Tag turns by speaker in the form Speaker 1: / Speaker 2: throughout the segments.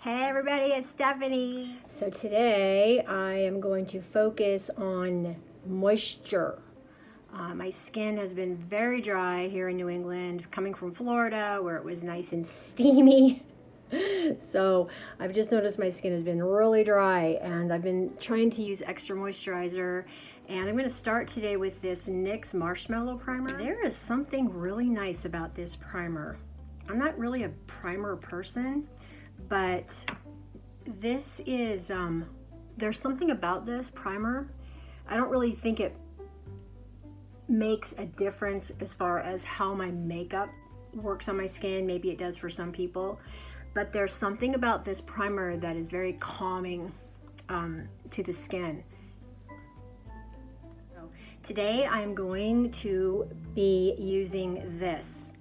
Speaker 1: Hey everybody, it's Stephanie.
Speaker 2: So today I am going to focus on moisture.
Speaker 1: My skin has been very dry here in New England, coming from Florida where it was nice and
Speaker 2: Steamy. So I've just noticed my skin has been really dry and I've been
Speaker 1: trying to use extra moisturizer. And I'm going to start today with this NYX Marshmallow primer. There is something really nice about this primer. I'm not really a primer person, but this is, there's something about this primer. I don't really think it makes a difference as far as how my makeup works on my skin. Maybe it does for some people, but there's something about this primer that is very calming to the skin. So today I'm going to be using this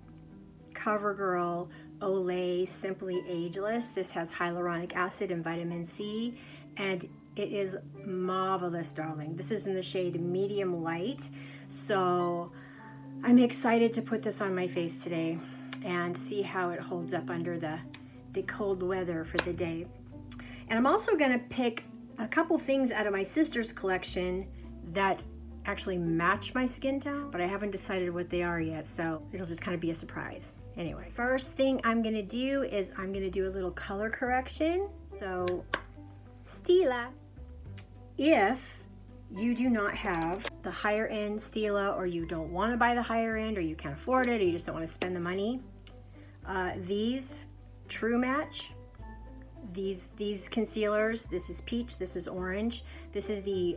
Speaker 1: Covergirl Olay Simply Ageless. This has hyaluronic acid and vitamin C, and it is marvelous, darling. This is in the shade medium light, so I'm excited to put this on my face today and see how it holds up under the cold weather for the day. And I'm also going to pick a couple things out of my sister's collection that actually match my skin tone, but I haven't decided what they are yet, so it'll just kind of be a surprise. Anyway, first thing I'm gonna do is I'm gonna do a little color correction. So Stila, if you do not have the higher end Stila, or you don't want to buy the higher end, or you can't afford it, or you just don't want to spend the money, these True Match, these concealers, this is peach, this is orange, this is the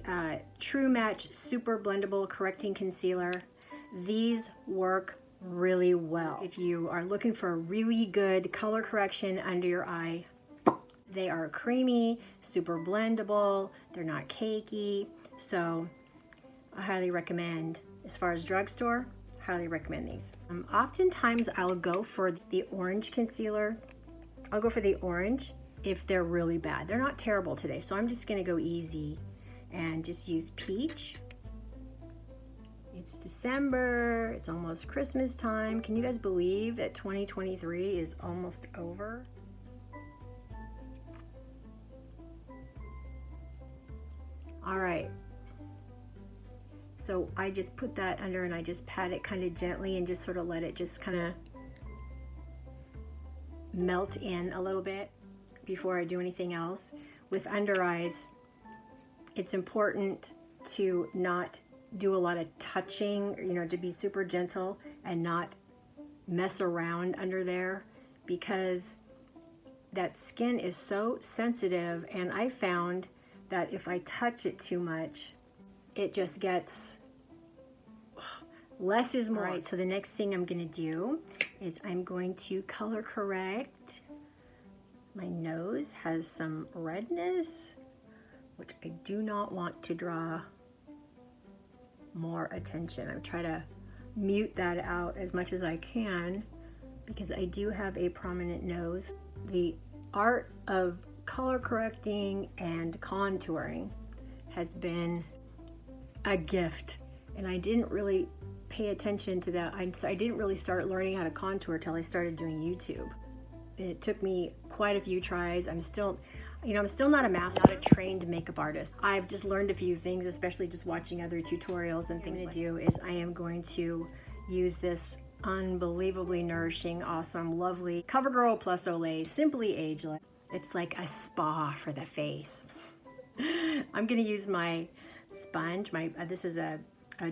Speaker 1: True Match Super Blendable Correcting Concealer. These work really well if you are looking for a really good color correction under your eye. They are creamy, super blendable, they're not cakey, so I highly recommend. As far as drugstore, highly recommend these. Oftentimes I'll go for the orange concealer. I'll go for the orange if they're really bad. They're not terrible today, so I'm just gonna go easy and just use peach. It's December, it's almost Christmas time. Can you guys believe that 2023 is almost over? All right, so I just put that under and I just pat it kind of gently and just sort of let it just kind of melt in a little bit before I do anything else. With under eyes, it's important to not do a lot of touching, you know, to be super gentle and not mess around under there, because that skin is so sensitive, and I found that if I touch it too much, it just gets, less is more. Right, so the next thing I'm gonna do is I'm going to color correct. My nose has some redness, which I do not want to draw more attention. I'm trying to mute that out as much as I can because I do have a prominent nose. The art of color correcting and contouring has been a gift, and I didn't really pay attention to that. I didn't really start learning how to contour till I started doing YouTube. It took me quite a few tries. I'm still not a master, not a trained makeup artist. I've just learned a few things, especially just watching other tutorials and things. What I'm going to do is I am going to use this unbelievably nourishing, awesome, lovely Covergirl plus Olay Simply Ageless. It's like a spa for the face. I'm going to use my sponge. This is a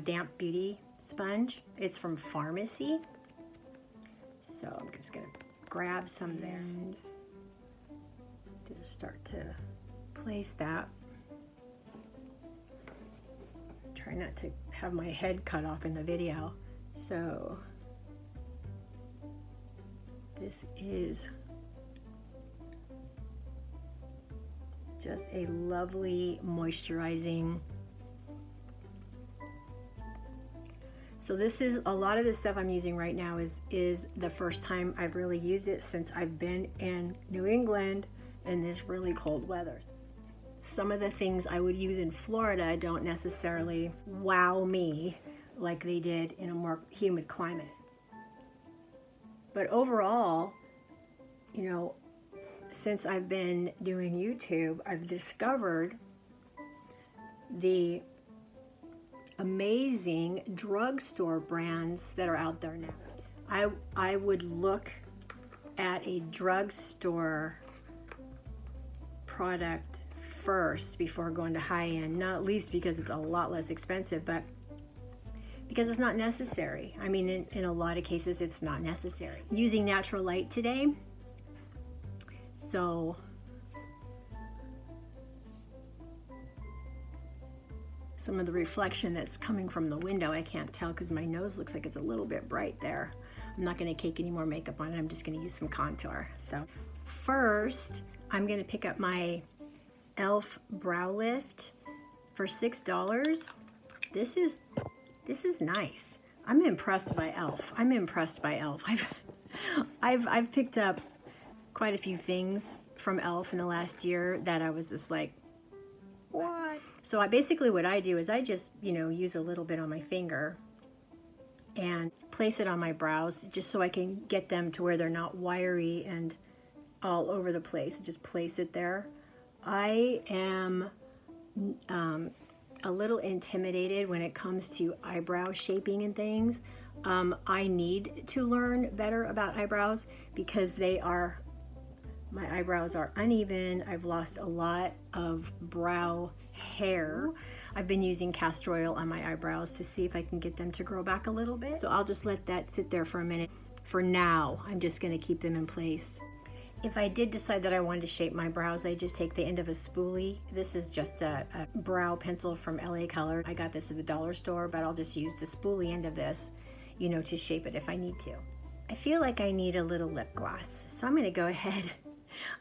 Speaker 1: damp beauty sponge. It's from Farmasi. So I'm just going to grab some there and just start to place that. Try not to have my head cut off in the video. So this is just a lovely moisturizing. So this is, a lot of the stuff I'm using right now is the first time I've really used it since I've been in New England in this really cold weather. Some of the things I would use in Florida don't necessarily wow me like they did in a more humid climate. But overall, you know, since I've been doing YouTube, I've discovered the amazing drugstore brands that are out there now. I would look at a drugstore product first before going to high-end, not least because it's a lot less expensive, but because it's not necessary. I mean, in a lot of cases, it's not necessary. Using natural light today, so some of the reflection that's coming from the window, I can't tell because my nose looks like it's a little bit bright there. I'm not gonna cake any more makeup on it. I'm just gonna use some contour. So first, I'm gonna pick up my e.l.f. Brow Lift for $6. This is nice. I'm impressed by e.l.f. I'm impressed by e.l.f. I've picked up quite a few things from e.l.f. in the last year that I was just like, what? So basically what I do is I just, use a little bit on my finger and place it on my brows just so I can get them to where they're not wiry and all over the place. Just place it there. I am a little intimidated when it comes to eyebrow shaping and things. I need to learn better about eyebrows because my eyebrows are uneven. I've lost a lot of brow hair. I've been using castor oil on my eyebrows to see if I can get them to grow back a little bit. So I'll just let that sit there for a minute. For now, I'm just gonna keep them in place. If I did decide that I wanted to shape my brows, I just take the end of a spoolie. This is just a brow pencil from LA Color. I got this at the dollar store, but I'll just use the spoolie end of this, to shape it if I need to. I feel like I need a little lip gloss, so I'm gonna go ahead.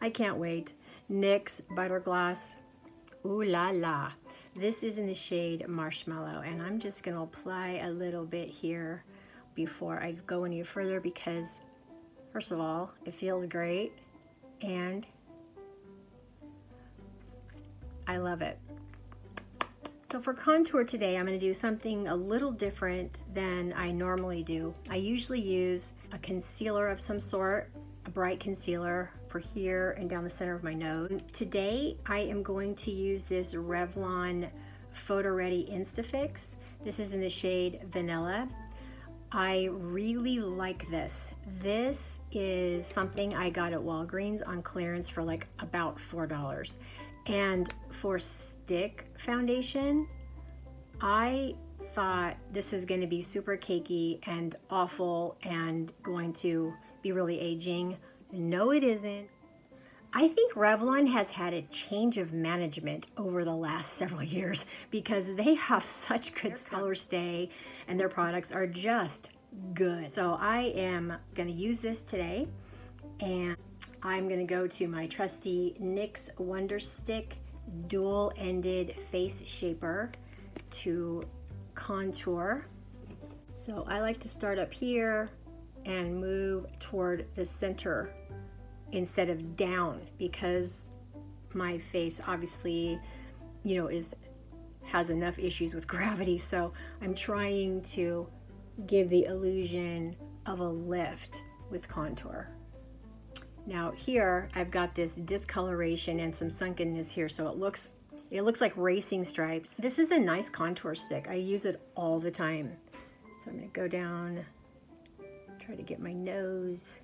Speaker 1: I can't wait. NYX Butter Gloss. Ooh la la. This is in the shade Marshmallow, and I'm just gonna apply a little bit here before I go any further because, first of all, it feels great, and I love it. So for contour today, I'm going to do something a little different than I normally do. I usually use a concealer of some sort, a bright concealer for here and down the center of my nose. Today, I am going to use this Revlon Photoready Insta-Fix. This is in the shade Vanilla. I really like this. This is something I got at Walgreens on clearance for like about $4. And for stick foundation, I thought this is going to be super cakey and awful and going to be really aging. No, it isn't. I think Revlon has had a change of management over the last several years because they have such good Colorstay and their products are just good. So I am going to use this today, and I'm going to go to my trusty NYX Wonder Stick dual-ended face shaper to contour. So I like to start up here and move toward the center instead of down because my face obviously, has enough issues with gravity. So I'm trying to give the illusion of a lift with contour. Now here I've got this discoloration and some sunkenness here, so it looks like racing stripes. This is a nice contour stick. I use it all the time. So I'm going to go down, try to get my nose.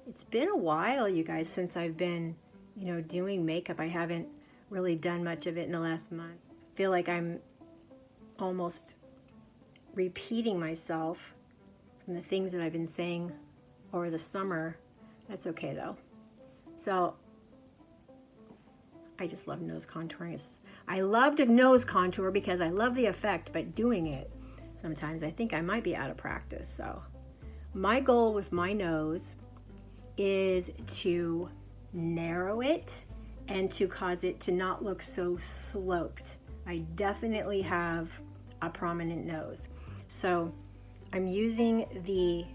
Speaker 1: It's been a while, you guys, since I've been, doing makeup. I haven't really done much of it in the last month. I feel like I'm almost repeating myself from the things that I've been saying over the summer. That's okay though. So I just love nose contouring. I love to nose contour because I love the effect, but doing it sometimes I think I might be out of practice. So my goal with my nose is to narrow it and to cause it to not look so sloped. I definitely have a prominent nose. So I'm using the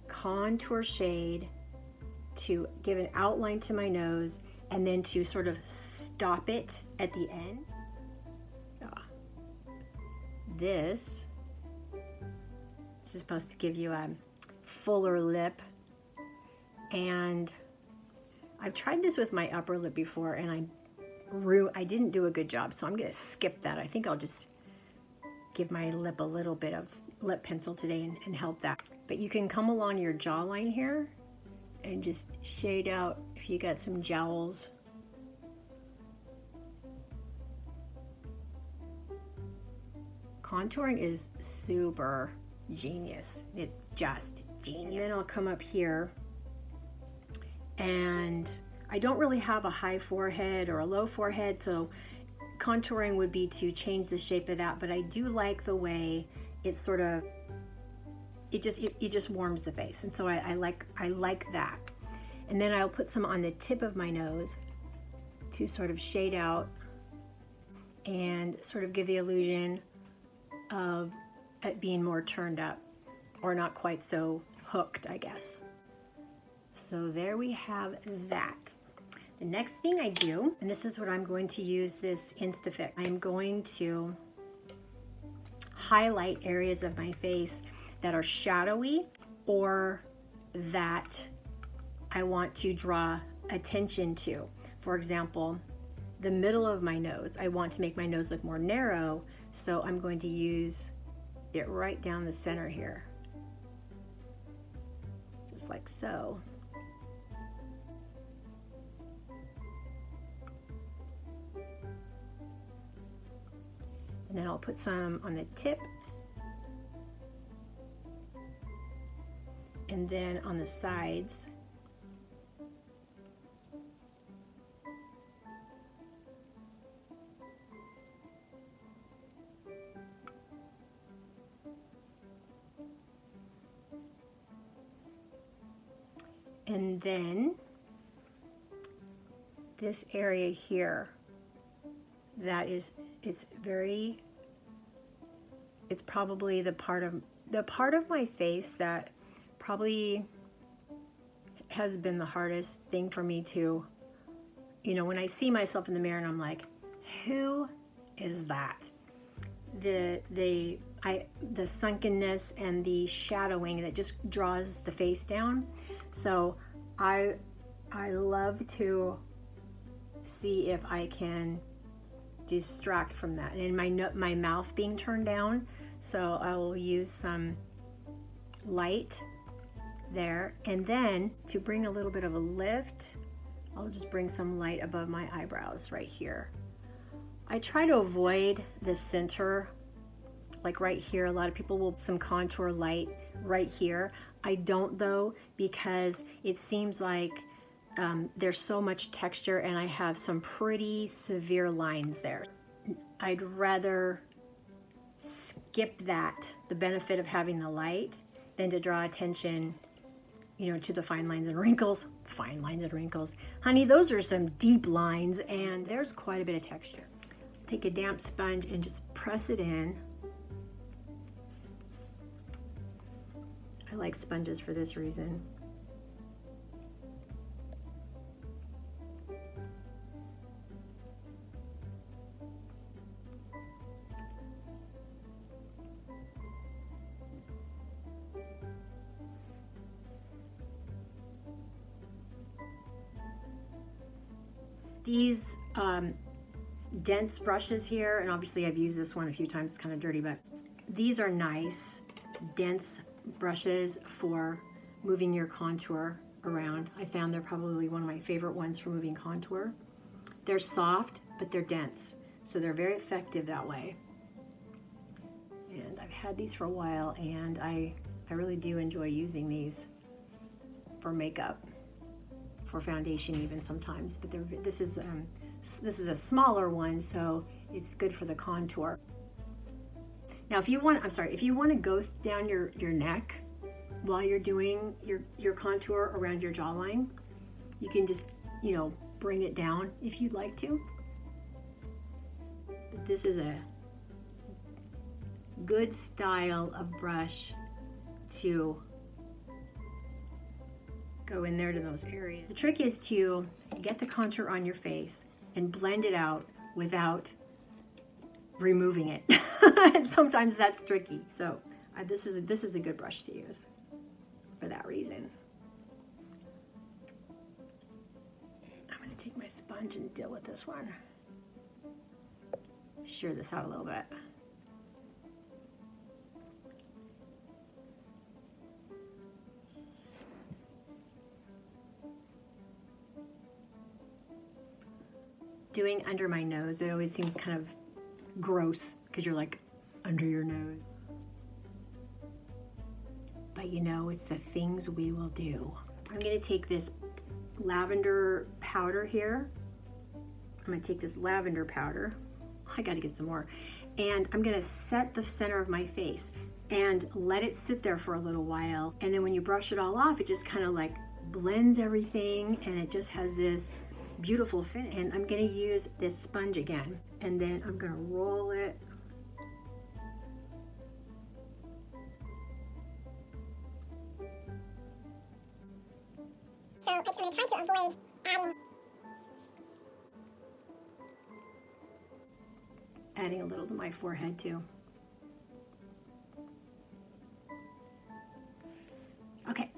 Speaker 1: contour shade to give an outline to my nose and then to sort of stop it at the end. This This is supposed to give you a fuller lip. And I've tried this with my upper lip before, and I didn't do a good job, so I'm going to skip that. I think I'll just give my lip a little bit of lip pencil today and help that. But you can come along your jawline here and just shade out if you got some jowls. Contouring is super genius. It's just genius. And then I'll come up here, and I don't really have a high forehead or a low forehead, so contouring would be to change the shape of that, but I do like the way it sort of, it just warms the face, and so I like that. And then I'll put some on the tip of my nose to sort of shade out and sort of give the illusion of it being more turned up, or not quite so hooked, I guess. So there we have that. The next thing I do, and this is what I'm going to use this Insta-Fix, I'm going to highlight areas of my face that are shadowy or that I want to draw attention to. For example, the middle of my nose. I want to make my nose look more narrow, so I'm going to use it right down the center here. Just like so. And then I'll put some on the tip. And then on the sides. And then this area here, it's probably the part of my face that probably has been the hardest thing for me to, when I see myself in the mirror and I'm like, who is that? The sunkenness and the shadowing that just draws the face down. So I love to see if I can distract from that. And my mouth being turned down, so I will use some light there. And then to bring a little bit of a lift, I'll just bring some light above my eyebrows right here. I try to avoid the center, like right here. A lot of people will some contour light right here. I don't though, because it seems like there's so much texture and I have some pretty severe lines there. I'd rather skip the benefit of having the light, than to draw attention, to the fine lines and wrinkles. Fine lines and wrinkles. Honey, those are some deep lines and there's quite a bit of texture. Take a damp sponge and just press it in. I like sponges for this reason. These dense brushes here, and obviously I've used this one a few times, it's kind of dirty, but these are nice, dense brushes for moving your contour around. I found they're probably one of my favorite ones for moving contour. They're soft, but they're dense, so they're very effective that way. And I've had these for a while, and I really do enjoy using these for makeup, for foundation even sometimes, but this is a smaller one, so it's good for the contour. Now if you want to go down your neck while you're doing your contour around your jawline, you can just bring it down if you'd like to. But this is a good style of brush to go in there to those areas. The trick is to get the contour on your face and blend it out without removing it. And sometimes that's tricky. So This is a good brush to use for that reason. I'm gonna take my sponge and deal with this one. Shear this out a little bit. Doing under my nose, it always seems kind of gross because you're like under your nose. But you know, it's the things we will do. I'm gonna take this lavender powder here. I'm gonna take this lavender powder. I gotta get some more. And I'm gonna set the center of my face and let it sit there for a little while. And then when you brush it all off, it just kind of like blends everything and it just has this beautiful finish. And I'm gonna use this sponge again. And then I'm gonna roll it.
Speaker 3: So I'm gonna try to avoid
Speaker 1: adding a little to my forehead too. Okay,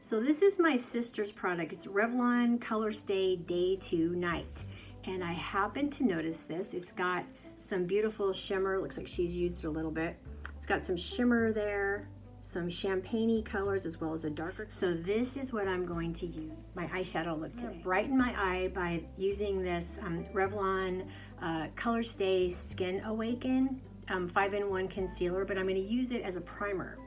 Speaker 1: so this is my sister's product. It's Revlon Colorstay Day to Night. And I happened to notice this. It's got some beautiful shimmer. Looks like she's used it a little bit. It's got some shimmer there, some champagne-y colors as well as a darker. So this is what I'm going to use my eyeshadow look today. Brighten my eye by using this Revlon Colorstay Skin Awaken 5-in-1 concealer, but I'm going to use it as a primer.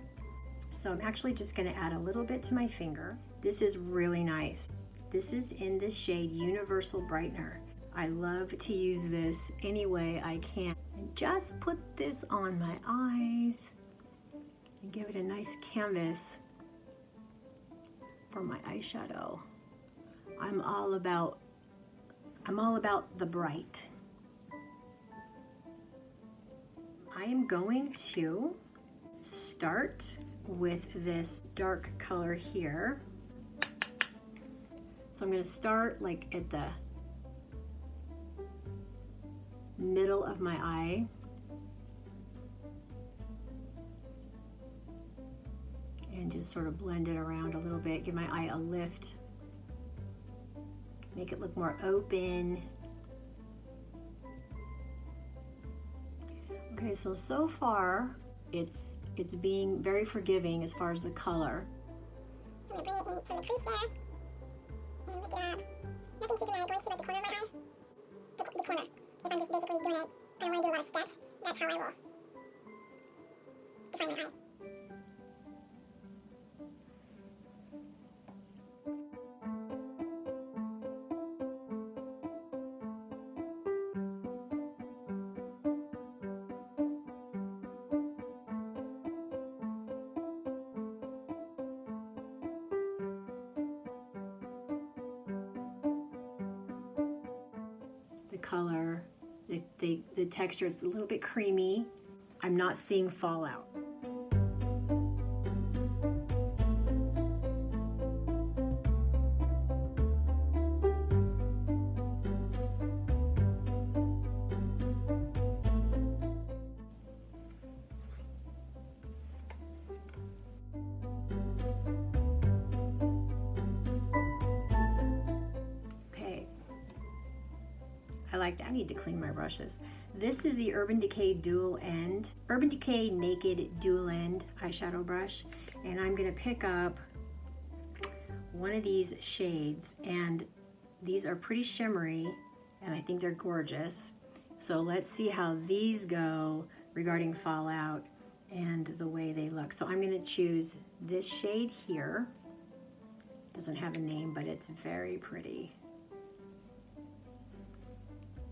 Speaker 1: So I'm actually just going to add a little bit to my finger. This is really nice. This is in this shade Universal Brightener. I love to use this any way I can. And just put this on my eyes and give it a nice canvas for my eyeshadow. I'm all about the bright. I am going to start with this dark color here. So I'm going to start like at the middle of my eye. And just sort of blend it around a little bit, give my eye a lift, make it look more open. Okay, so far it's being very forgiving as far as the color.
Speaker 3: So I'm gonna bring it in from the crease there, and with nothing too dramatic, going to like the corner of my eye, the corner. If I'm just basically doing it, I don't want to do a lot of steps. That's how I will define my eye.
Speaker 1: The color, the texture is a little bit creamy. I'm not seeing fallout. I need to clean my brushes. This is the Urban Decay Urban Decay Naked Dual End eyeshadow brush, and I'm gonna pick up one of these shades, and these are pretty shimmery, and I think they're gorgeous. So let's see how these go regarding fallout and the way they look. So I'm gonna choose this shade here. Doesn't have a name, but it's very pretty.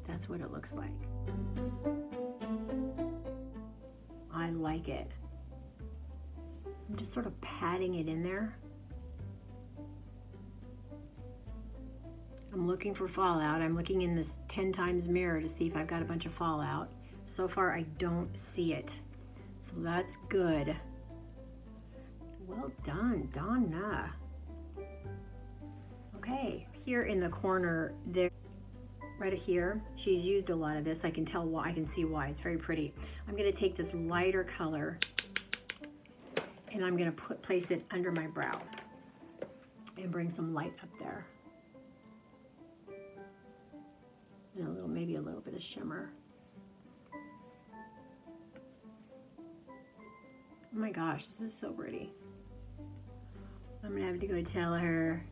Speaker 1: That's what it looks like. I like it. I'm just sort of patting it in there. I'm looking for fallout. I'm looking in this 10 times mirror to see if I've got a bunch of fallout. So far, I don't see it. So that's good. Well done, Donna. Okay, here in the corner, there, right here, she's used a lot of this. I can tell why, I can see why, it's very pretty. I'm gonna take this lighter color And I'm gonna place it under my brow and bring some light up there. And maybe a little bit of shimmer. Oh my gosh, this is so pretty. I'm gonna have to go tell her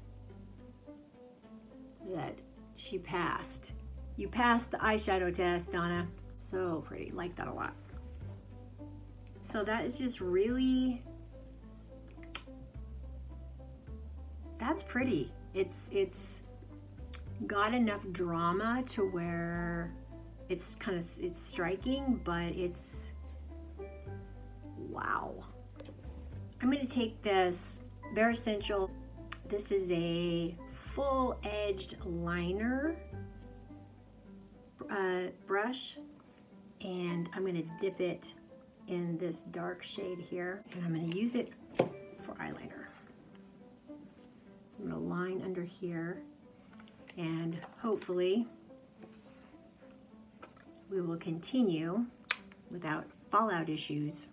Speaker 1: that she passed. You passed the eyeshadow test, Donna. So pretty, like that a lot. So that is just really, that's pretty. It's got enough drama to where it's striking, but it's, wow. I'm gonna take this Bare Essential. This is a full-edged liner brush, and I'm gonna dip it in this dark shade here, and I'm gonna use it for eyeliner. So I'm gonna line under here, and hopefully we will continue without fallout issues.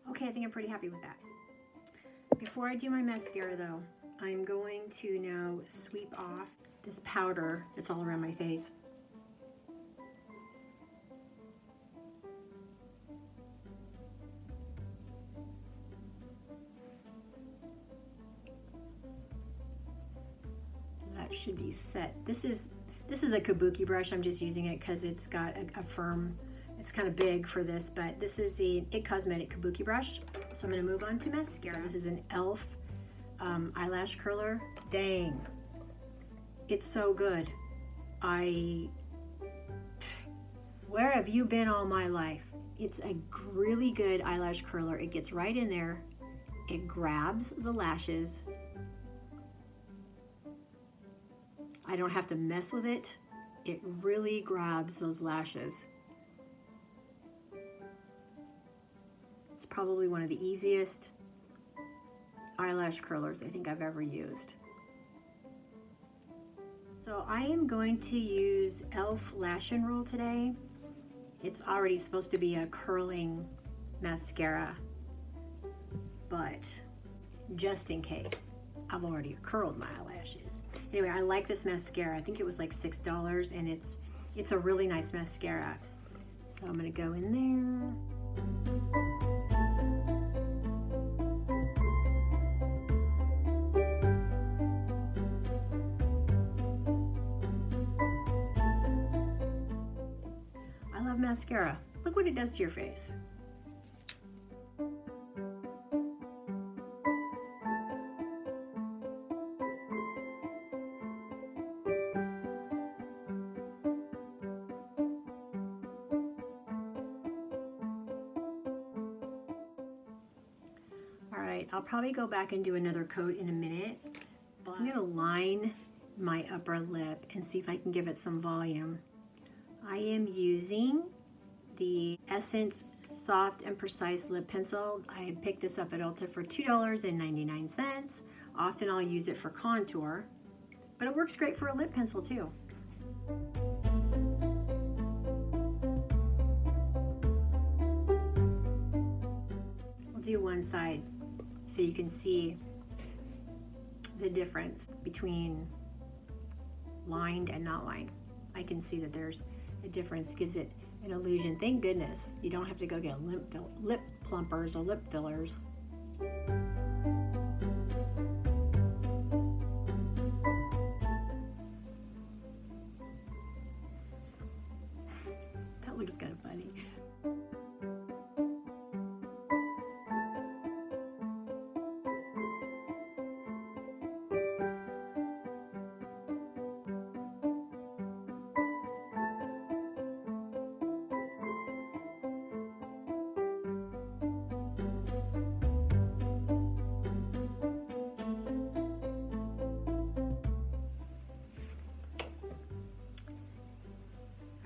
Speaker 1: Okay, I think I'm pretty happy with that. Before I do my mascara though, I'm going to now sweep off this powder that's all around my face. That should be set. This is a kabuki brush. I'm just using it because it's got a firm, it's kind of big for this, but this is the IT Cosmetic Kabuki brush. So I'm going to move on to mascara. This is an e.l.f. Eyelash Curler. Dang, it's so good. Where have you been all my life? It's a really good eyelash curler. It gets right in there. It grabs the lashes. I don't have to mess with it. It really grabs those lashes. It's probably one of the easiest eyelash curlers I think I've ever used. So I am going to use e.l.f. Lash and Roll today. It's already supposed to be a curling mascara, but just in case, I've already curled my eyelashes. Anyway, I like this mascara. I think it was like $6, and it's a really nice mascara. So I'm gonna go in there. I love mascara. Look what it does to your face. I'll probably go back and do another coat in a minute, but I'm gonna line my upper lip and see if I can give it some volume. I am using the Essence Soft and Precise Lip Pencil. I picked this up at Ulta for $2.99. Often I'll use it for contour, but it works great for a lip pencil too. We'll do one side so you can see the difference between lined and not lined. I can see that there's a difference, gives it an illusion. Thank goodness you don't have to go get lip plumpers or lip fillers.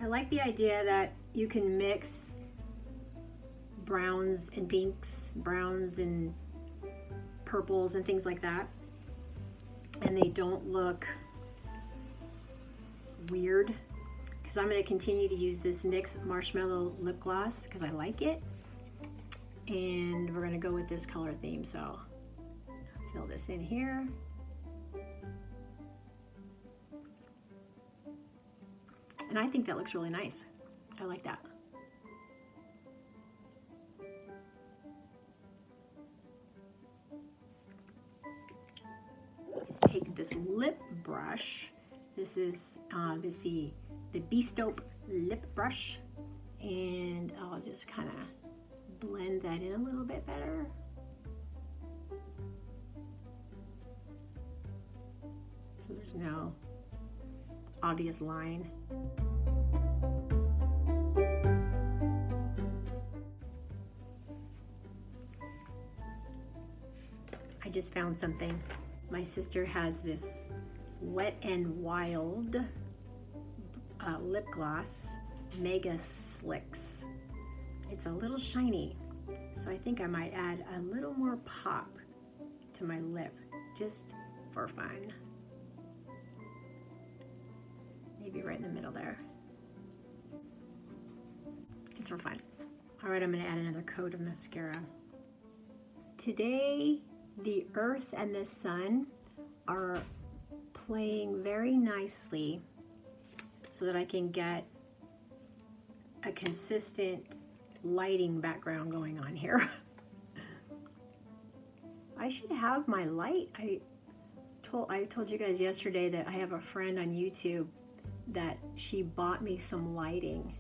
Speaker 1: I like the idea that you can mix browns and pinks, browns and purples and things like that, and they don't look weird, because I'm going to continue to use this NYX Marshmallow lip gloss because I like it, and we're going to go with this color theme. So fill this in here. And I think that looks really nice. I like that. Let's take this lip brush. This is the Bestope Lip Brush, and I'll just kind of blend that in a little bit better. So there's no obvious line. I just found something. My sister has this Wet n Wild lip gloss, Megaslicks. It's a little shiny, so I think I might add a little more pop to my lip, just for fun. Maybe right in the middle there, just for fun. All right, I'm gonna add another coat of mascara. Today, the earth and the sun are playing very nicely so that I can get a consistent lighting background going on here. I should have my light. I told you guys yesterday that I have a friend on YouTube that she bought me some lighting,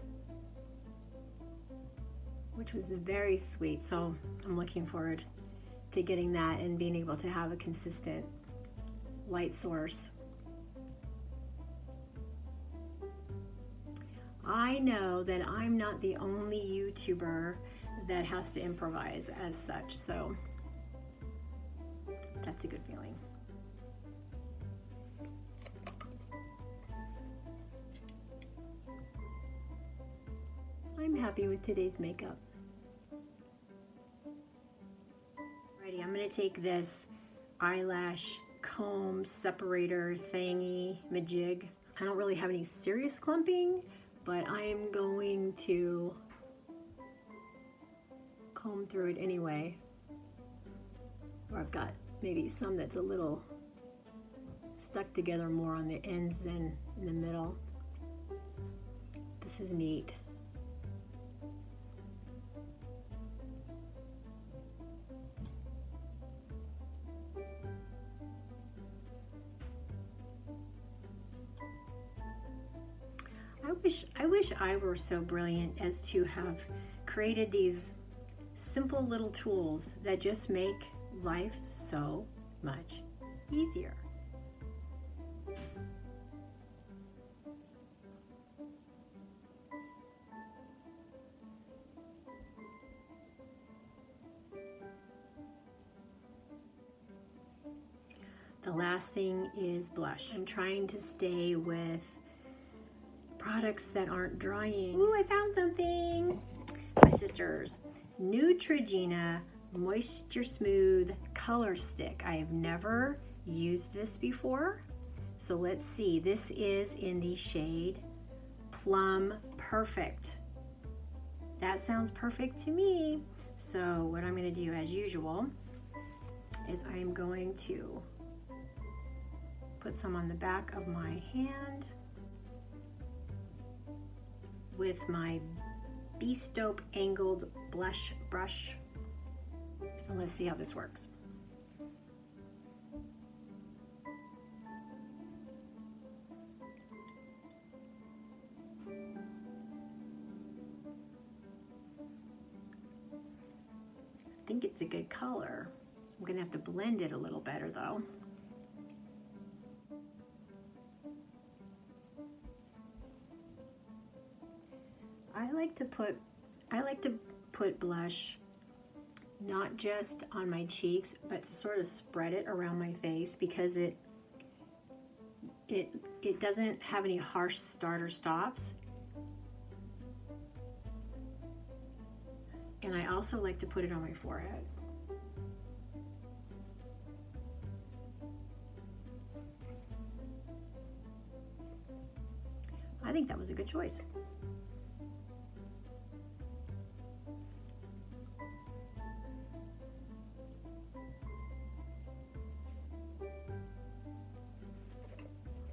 Speaker 1: which was very sweet. So I'm looking forward to getting that and being able to have a consistent light source. I know that I'm not the only YouTuber that has to improvise as such, so that's a good feeling. I'm happy with today's makeup. Alrighty, I'm gonna take this eyelash comb separator thingy majig. I don't really have any serious clumping, but I'm going to comb through it anyway. Or I've got maybe some that's a little stuck together more on the ends than in the middle. This is neat. I wish I were so brilliant as to have created these simple little tools that just make life so much easier. The last thing is blush. I'm trying to stay with products that aren't drying. Ooh, I found something! My sister's Neutrogena MoistureSmooth Color Stick. I have never used this before, so let's see. This is in the shade Plum Perfect. That sounds perfect to me. So what I'm going to do, as usual, is I am going to put some on the back of my hand with my Bestope angled blush brush. And let's see how this works. I think it's a good color. I'm gonna have to blend it a little better though. I like to put blush not just on my cheeks, but to sort of spread it around my face, because it doesn't have any harsh start or stops, And I also like to put it on my forehead. I think that was a good choice.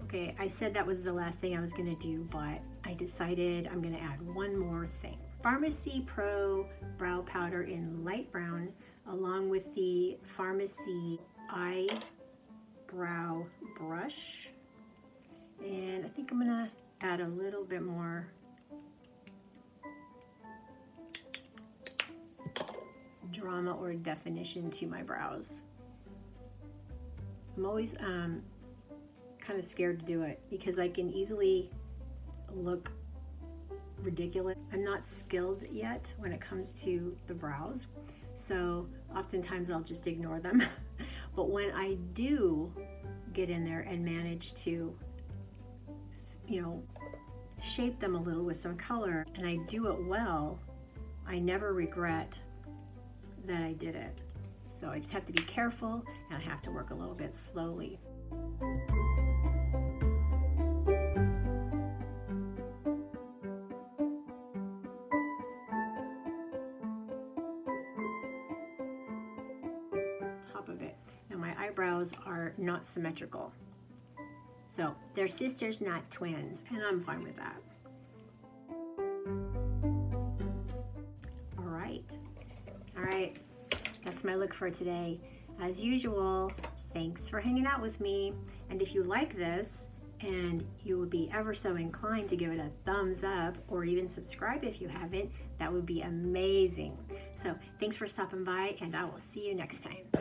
Speaker 1: Okay, I said that was the last thing I was gonna do, but I decided I'm gonna add one more thing. Farmasi Pro Brow Powder in light brown, along with the Farmasi Eyebrow Brush. And I think I'm gonna add a little bit more drama or definition to my brows. I'm always kind of scared to do it because I can easily look ridiculous. I'm not skilled yet when it comes to the brows, so oftentimes I'll just ignore them. But when I do get in there and manage to, you know, shape them a little with some color, and I do it well, I never regret that I did it. So I just have to be careful, and I have to work a little bit slowly. Top of it. Now my eyebrows are not symmetrical. So they're sisters, not twins, and I'm fine with that. All right, that's my look for today. As usual, thanks for hanging out with me. And if you like this, and you would be ever so inclined to give it a thumbs up or even subscribe if you haven't, that would be amazing. So thanks for stopping by, and I will see you next time.